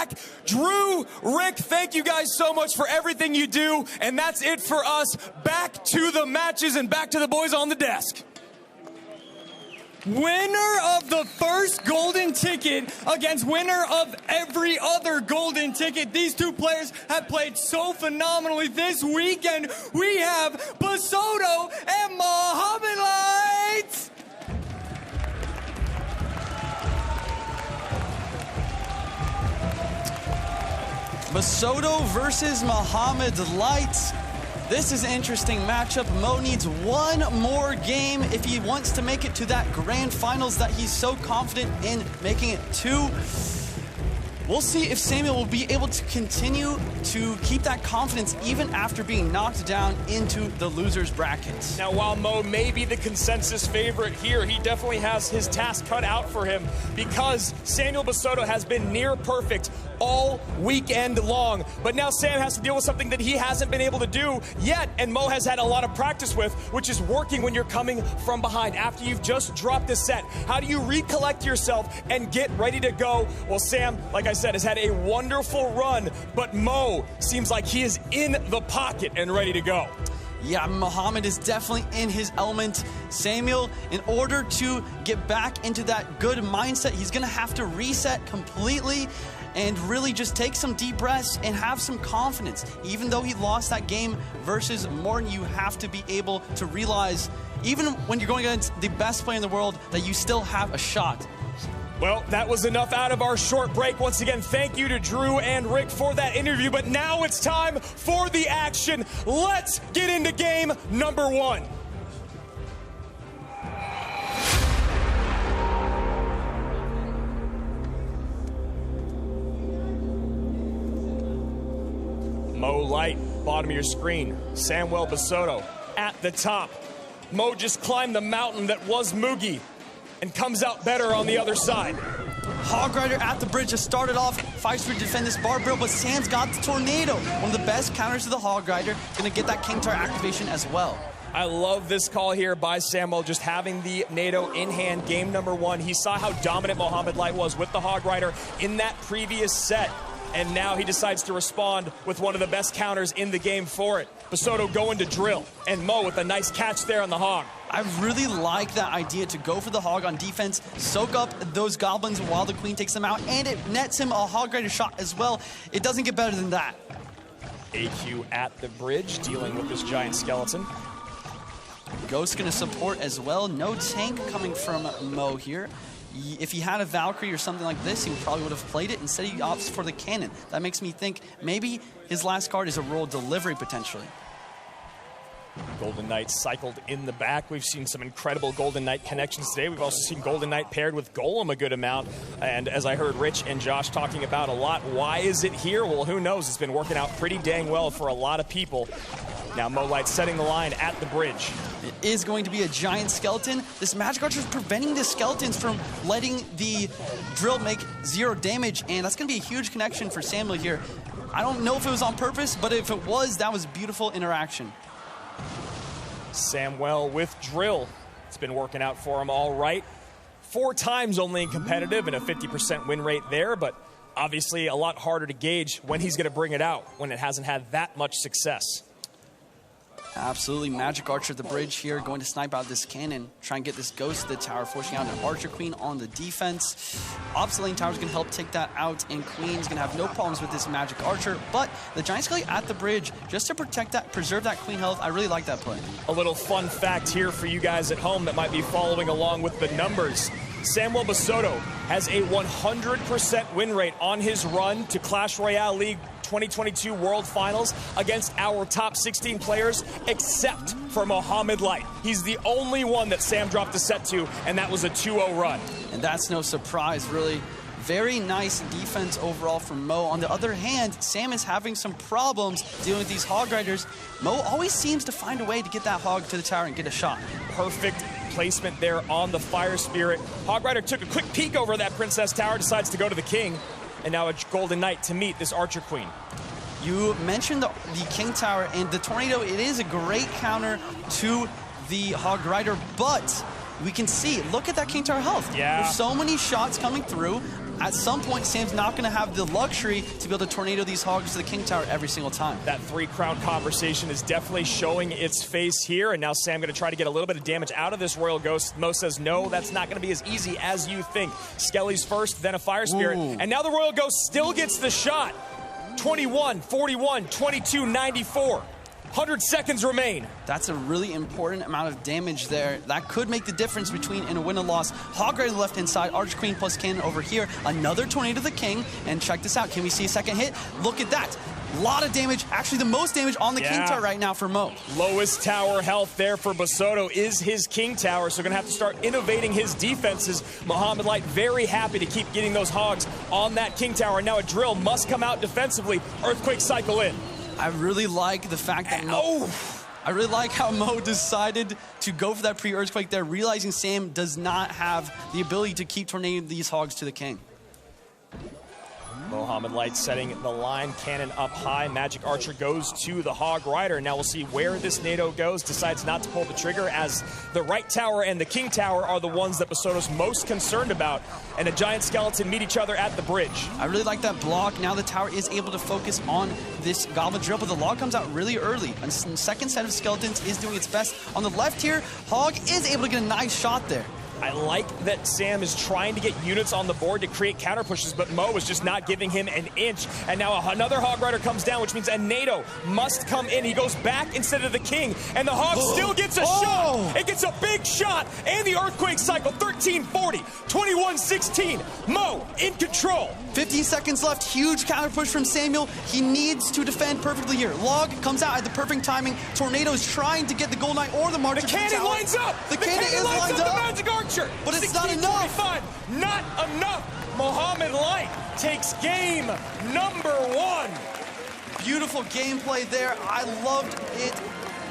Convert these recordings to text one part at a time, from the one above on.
back. Drew, Rick, thank you guys so much for everything you do. And that's it for us. Back to the matches and back to the boys on the desk. Winner of the first golden ticket against winner of every other golden ticket. These two players have played so phenomenally this weekend. We have Bassotto and MOHAMED Lights. Bassotto versus MOHAMED Lights. This is an interesting matchup. Mo needs one more game if he wants to make it to that grand finals that he's so confident in making it to. We'll see if Samuel will be able to continue to keep that confidence even after being knocked down into the loser's bracket. Now, while Mo may be the consensus favorite here, he definitely has his task cut out for him because Samuel Bassotto has been near perfect all weekend long. But now Sam has to deal with something that he hasn't been able to do yet, and Mo has had a lot of practice with, which is working when you're coming from behind. After you've just dropped a set, how do you recollect yourself and get ready to go? Well, Sam, like I said, has had a wonderful run, but Mo seems like he is in the pocket and ready to go. Yeah, MOHAMED is definitely in his element. Samuel, in order to get back into that good mindset, he's going to have to reset completely and really just take some deep breaths and have some confidence. Even though he lost that game versus Morton, you have to be able to realize, even when you're going against the best player in the world, that you still have a shot. Well, that was enough out of our short break. Once again, thank you to Drew and Rick for that interview. But now it's time for the action. Let's get into game number one. Mo Light, bottom of your screen. Samuel Bassotto at the top. Mo just climbed the mountain that was Mugi and comes out better on the other side. Hog Rider at the bridge just started off, fights to defend this bar barrel, but Sam's got the tornado. One of the best counters to the Hog Rider. Gonna get that King Tower activation as well. I love this call here by Samuel, just having the NATO in hand. Game number one, he saw how dominant MOHAMED Light was with the Hog Rider in that previous set. And now he decides to respond with one of the best counters in the game for it. Bassotto going to drill, and Mo with a nice catch there on the Hog. I really like that idea to go for the Hog on defense, soak up those goblins while the Queen takes them out, and it nets him a Hog Rider shot as well. It doesn't get better than that. AQ at the bridge, dealing with this giant skeleton. Ghost gonna support as well. No tank coming from Mo here. If he had a Valkyrie or something like this, he probably would have played it. Instead, he opts for the cannon. That makes me think maybe his last card is a roll delivery, potentially. Golden Knight cycled in the back. We've seen some incredible Golden Knight connections today. We've also seen Golden Knight paired with Golem a good amount. And as I heard Rich and Josh talking about a lot, why is it here? Well, who knows? It's been working out pretty dang well for a lot of people. Now Mo Light setting the line at the bridge. It is going to be a giant skeleton. This Magic Archer is preventing the skeletons from letting the drill make 0 damage, and that's going to be a huge connection for Samuel here. I don't know if it was on purpose, but if it was, that was beautiful interaction. Samuel with drill. It's been working out for him all right. 4 times only in competitive and a 50% win rate there, but obviously a lot harder to gauge when he's going to bring it out when it hasn't had that much success. Absolutely. Magic Archer at the bridge here, going to snipe out this cannon, try and get this Ghost to the tower, forcing out an Archer Queen on the defense. Opposite lane tower's going to help take that out, and Queen's going to have no problems with this Magic Archer, but the Giant Skelly at the bridge, just to protect that, preserve that Queen health. I really like that play. A little fun fact here for you guys at home that might be following along with the numbers. Samuel Bassotto has a 100% win rate on his run to Clash Royale League 2022 World Finals against our top 16 players, except for MOHAMED Light. He's the only one that Sam dropped a set to, and that was a 2-0 run. And that's no surprise, really. Very nice defense overall from Mo. On the other hand, Sam is having some problems dealing with these Hog Riders. Mo always seems to find a way to get that Hog to the tower and get a shot. Perfect placement there on the Fire Spirit. Hog Rider took a quick peek over that Princess Tower, decides to go to the King, and now a Golden Knight to meet this Archer Queen. You mentioned the King Tower, and the Tornado, it is a great counter to the Hog Rider, but we can see, look at that King Tower health. Yeah. There's so many shots coming through. at some point, Sam's not going to have the luxury to be able to tornado these hogs to the King Tower every single time. That 3-crown conversation is definitely showing its face here, and now Sam going to try to get a little bit of damage out of this Royal Ghost. Mo says, no, that's not going to be as easy as you think. Skelly's first, then a Fire Spirit, and now the Royal Ghost still gets the shot. 21, 41, 22, 94. 100 seconds remain. That's a really important amount of damage there. That could make the difference between in a win or loss. Hog right on the left-hand side, Arch Queen plus Cannon over here. Another Tornado to the King, and check this out. Can we see a second hit? Look at that. A lot of damage, actually the most damage on the King Tower right now for Mo. Lowest tower health there for Bassotto is his King Tower, so going to have to start innovating his defenses. Mohamed Light very happy to keep getting those hogs on that King Tower. Now a drill must come out defensively. Earthquake cycle in. I really like the fact that I really like how Mo decided to go for that pre-Earthquake there, realizing Sam does not have the ability to keep tornadoing these hogs to the King. Mohamed Light setting the line, cannon up high. Magic Archer goes to the Hog Rider. Now we'll see where this NATO goes. Decides not to pull the trigger as the right tower and the King Tower are the ones that Bassotto's most concerned about. And a giant skeleton meet each other at the bridge. I really like that block. Now the tower is able to focus on this Goblin Drill, but the log comes out really early. And the second set of skeletons is doing its best. On the left here, Hog is able to get a nice shot there. I like that Sam is trying to get units on the board to create counter pushes, but Mo is just not giving him an inch. And now another Hog Rider comes down, which means a NATO must come in. He goes back instead of the King, and the Hog still gets a shot. It gets a big shot, and the Earthquake cycle, 13-40, 21-16. Mo in control. 15 seconds left. Huge counter push from Samuel. He needs to defend perfectly here. Log comes out at the perfect timing. Tornado is trying to get the Gold Knight or the March. The cannon lines up. The cannon is lined up. The Magic Archer. But it's not enough. Not enough. Mohamed Light takes game number 1. Beautiful gameplay there. I loved it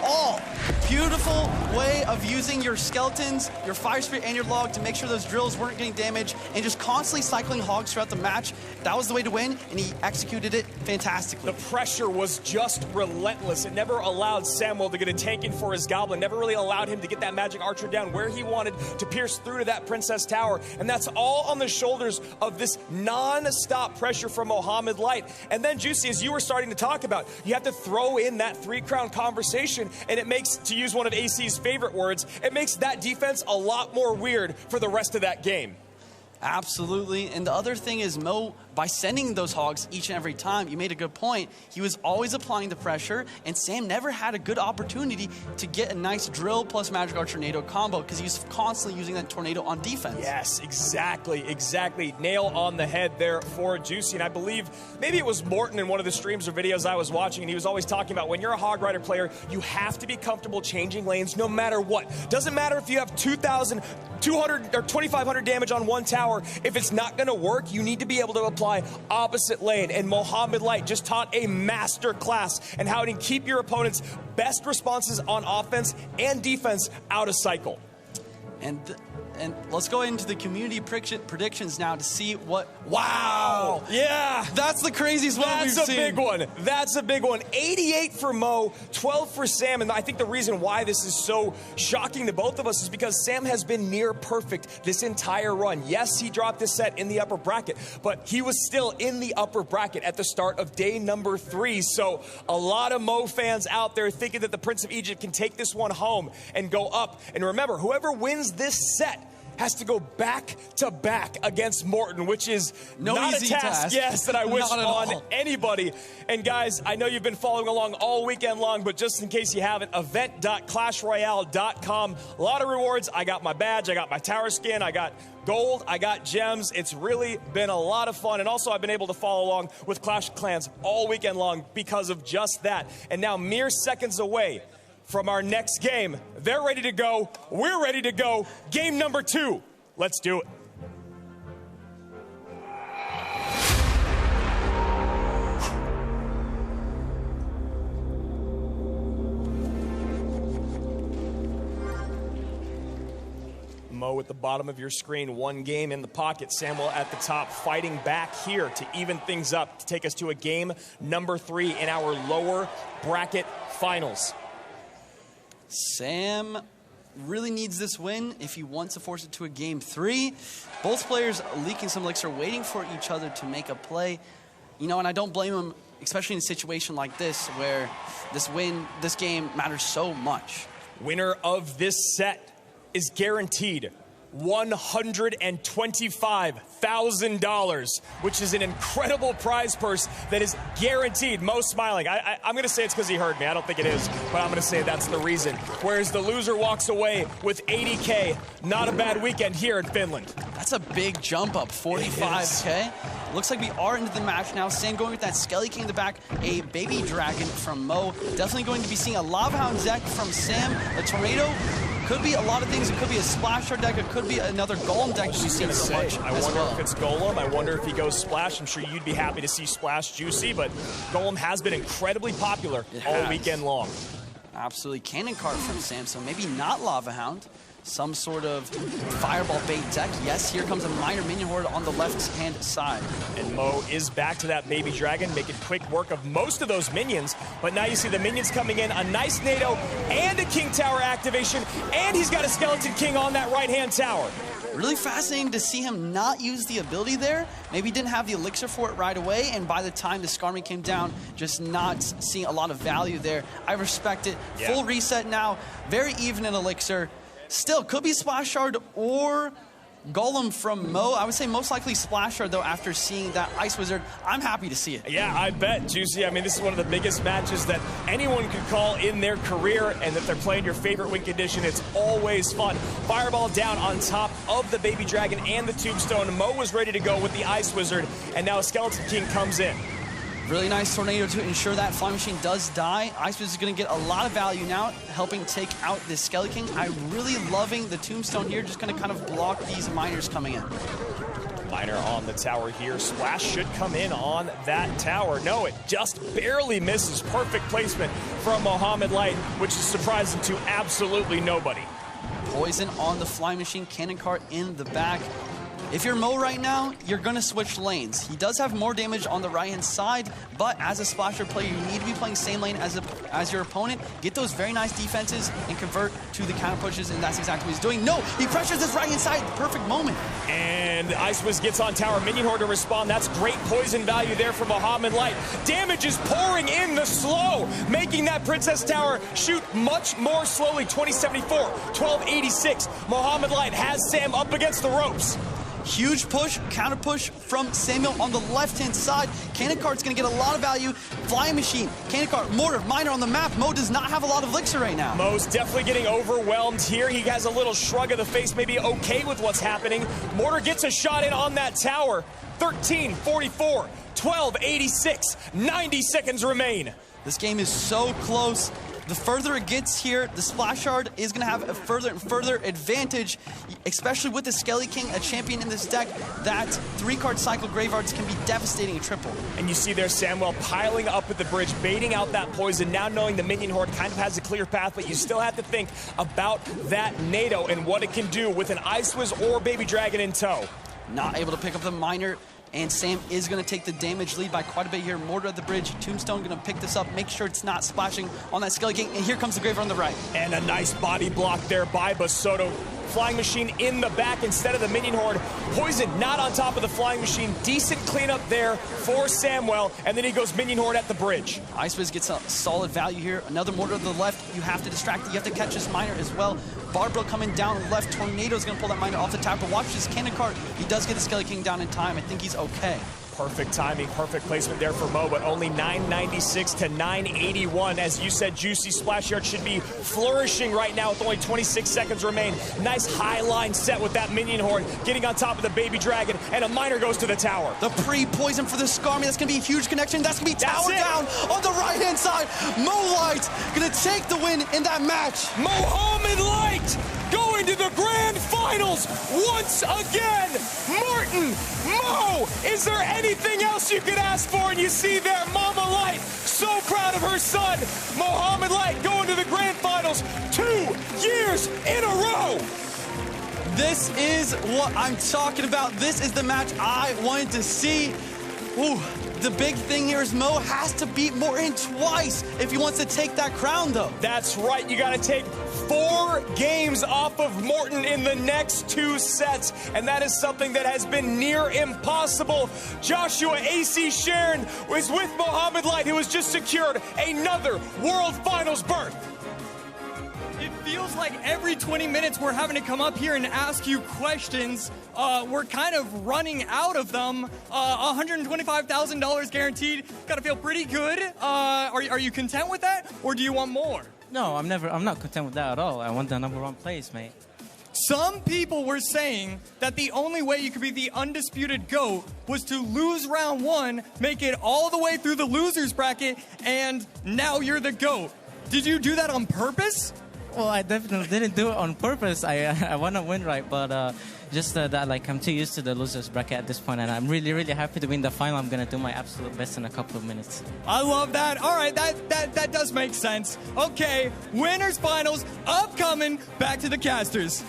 all. Beautiful way of using your skeletons, your Fire Spirit, and your log to make sure those drills weren't getting damaged, and just constantly cycling hogs throughout the match. That was the way to win, and he executed it fantastically. The pressure was just relentless. It never allowed Samuel to get a tank in for his Goblin, never really allowed him to get that Magic Archer down where he wanted to pierce through to that Princess Tower, and that's all on the shoulders of this non-stop pressure from Mohamed Light. And then, Juicy, as you were starting to talk about, you have to throw in that 3-crown conversation, and it makes, to use one of AC's favorite words, it makes that defense a lot more weird for the rest of that game. Absolutely. And the other thing is, Mo, by sending those hogs each and every time, you made a good point. He was always applying the pressure, and Sam never had a good opportunity to get a nice drill plus Magic Archer Tornado combo because he was constantly using that tornado on defense. Yes, exactly. Nail on the head there for Juicy. And I believe maybe it was Morton in one of the streams or videos I was watching, and he was always talking about when you're a Hog Rider player, you have to be comfortable changing lanes no matter what. Doesn't matter if you have 2,200 or 2,500 damage on one tower. If it's not going to work, you need to be able to apply opposite lane. And Mohamed Light just taught a master class in how to keep your opponent's best responses on offense and defense out of cycle. And let's go into the community predictions now to see what... Wow! Yeah! That's the craziest one we've seen. That's a big one. That's a big one. 88 for Mo, 12 for Sam. And I think the reason why this is so shocking to both of us is because Sam has been near perfect this entire run. Yes, he dropped this set in the upper bracket, but he was still in the upper bracket at the start of day number 3. So a lot of Mo fans out there thinking that the Prince of Egypt can take this one home and go up. And remember, whoever wins this set has to go back-to-back against Morton, which is not a task, yes, that I wish on anybody. And guys, I know you've been following along all weekend long, but just in case you haven't, event.clashroyale.com. A lot of rewards. I got my badge, I got my tower skin, I got gold, I got gems. It's really been a lot of fun. And also I've been able to follow along with Clash of Clans all weekend long because of just that. And now mere seconds away from our next game. They're ready to go. We're ready to go. Game number 2. Let's do it. Mo at the bottom of your screen, one game in the pocket. Samuel at the top, fighting back here to even things up, to take us to a game number 3 in our lower bracket finals. Sam really needs this win if he wants to force it to a game 3. Both players leaking some elixir, waiting for each other to make a play. You know, and I don't blame him, especially in a situation like this where this game matters so much. Winner of this set is guaranteed $125,000, which is an incredible prize purse that is guaranteed. Mo smiling. I'm going to say it's because he heard me. I don't think it is, but I'm going to say that's the reason. Whereas the loser walks away with $80K. Not a bad weekend here in Finland. That's a big jump up, 45K. Looks like we are into the match now. Sam going with that Skelly King in the back, a Baby Dragon from Mo. Definitely going to be seeing a Lava Hound deck from Sam. A Tornado. Could be a lot of things. It could be a Splash Shard deck. It could be another Golem deck that we've seen so much. I wonder if it's Golem. I wonder if he goes Splash. I'm sure you'd be happy to see Splash Juicy, but Golem has been incredibly popular all weekend long. Absolutely. Cannon Cart from Sam, so maybe not Lava Hound. Some sort of Fireball bait deck. Yes, here comes a Miner Minion Horde on the left-hand side. And Mo is back to that Baby Dragon, making quick work of most of those minions. But now you see the minions coming in, a nice NATO and a King Tower activation, and he's got a Skeleton King on that right-hand tower. Really fascinating to see him not use the ability there. Maybe he didn't have the elixir for it right away, and by the time the Skarmy came down, just not seeing a lot of value there. I respect it. Yeah. Full reset now, very even in elixir. Still, could be Splash Shard or Golem from Mo. I would say most likely Splash Shard, though, after seeing that Ice Wizard. I'm happy to see it. Yeah, I bet, Juicy. I mean, this is one of the biggest matches that anyone could call in their career, and if they're playing your favorite win condition, it's always fun. Fireball down on top of the Baby Dragon and the Tombstone. Mo was ready to go with the Ice Wizard, and now Skeleton King comes in. Really nice Tornado to ensure that Flying Machine does die. Ice Wizard is going to get a lot of value now, helping take out this Skelly King. I'm really loving the Tombstone here, just going to kind of block these miners coming in. Miner on the tower here. Splash should come in on that tower. No, it just barely misses. Perfect placement from Mohamed Light, which is surprising to absolutely nobody. Poison on the Flying Machine, Cannon Cart in the back. If you're Mo right now, you're going to switch lanes. He does have more damage on the right-hand side, but as a Splasher player, you need to be playing same lane as your opponent. Get those very nice defenses and convert to the counter pushes, and that's exactly what he's doing. No, he pressures this right-hand side. Perfect moment. And Ice Wiz gets on tower. Minion Horde to respond. That's great poison value there for Mohamed Light. Damage is pouring in the slow, making that Princess Tower shoot much more slowly. 2074, 1286. Mohamed Light has Sam up against the ropes. Huge push, counter push from Samuel on the left-hand side. Cannon Cart's going to get a lot of value. Flying Machine, Cannon Cart, Mortar, Miner on the map. Mo does not have a lot of elixir right now. Mo's definitely getting overwhelmed here. He has a little shrug of the face, maybe okay with what's happening. Mortar gets a shot in on that tower. 1344, 1286, 90 seconds remain. This game is so close. The further it gets here, the Splash Shard is going to have a further and further advantage, especially with the Skelly King, a champion in this deck. That 3-card cycle Graveyards can be devastating a triple. And you see there Samuel piling up at the bridge, baiting out that poison, now knowing the Minion Horde kind of has a clear path, but you still have to think about that NATO and what it can do with an Ice Wiz or Baby Dragon in tow. Not able to pick up the Miner. And Sam is going to take the damage lead by quite a bit here. Mortar at the bridge. Tombstone going to pick this up, make sure it's not splashing on that Skelly King. And here comes the Graveyard on the right. And a nice body block there by Bassotto. Flying Machine in the back instead of the Minion Horde. Poison not on top of the Flying Machine. Decent cleanup there for Samwell. And then he goes Minion Horde at the bridge. Ice Wiz gets a solid value here. Another Mortar to the left. You have to distract it. You have to catch this Miner as well. Barbara coming down left. Tornado's going to pull that Miner off the tower. But watch this Cannon Cart. He does get the Skelly King down in time. I think he's okay. Perfect timing, perfect placement there for Mo, but only 996 to 981. As you said, Juicy Splash Yard should be flourishing right now with only 26 seconds remain. Nice high line set with that Minion Horde, getting on top of the Baby Dragon, and a Miner goes to the tower. The pre-poison for the Skarmy, that's going to be a huge connection. That's going to be tower down on the right-hand side. Mo Light going to take the win in that match. Mohamed Light going to the grand finals once again. Martin, Mo, is there anything else you could ask for? And you see there, Mama Light, so proud of her son. Mohamed Light going to the grand finals 2 years in a row. This is what I'm talking about. This is the match I wanted to see. Ooh, the big thing here is Mo has to beat Morton twice if he wants to take that crown, though. That's right. You got to take 4 games off of Morton in the next 2 sets, and that is something that has been near impossible. Joshua AC Sharon was with Mohamed Light, who has just secured another World Finals berth. It feels like every 20 minutes we're having to come up here and ask you questions. We're kind of running out of them. $125,000 guaranteed. Got to feel pretty good. Are you content with that, or do you want more? No, I'm not content with that at all. I want the #1 place, mate. Some people were saying that the only way you could be the undisputed GOAT was to lose round 1, make it all the way through the losers bracket, and now you're the GOAT. Did you do that on purpose? Well, I definitely didn't do it on purpose. I want to win, right? But just that, like, I'm too used to the losers bracket at this point, and I'm really, really happy to win the final. I'm gonna do my absolute best in a couple of minutes. I love that. All right, that does make sense. Okay, winners finals upcoming. Back to the casters.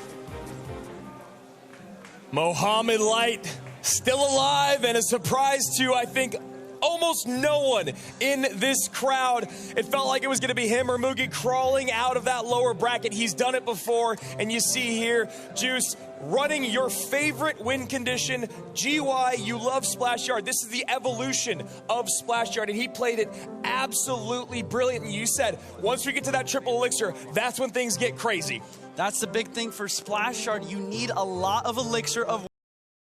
Mohamed Light still alive, and a surprise to, I think, almost no one in this crowd. It felt like it was going to be him or Mugi crawling out of that lower bracket. He's done it before, and you see here, Juice running your favorite win condition, GY. You love Splash Yard. This is the evolution of Splash Yard, and he played it absolutely brilliant. And you said, once we get to that triple elixir, that's when things get crazy. That's the big thing for Splash Yard. You need a lot of elixir of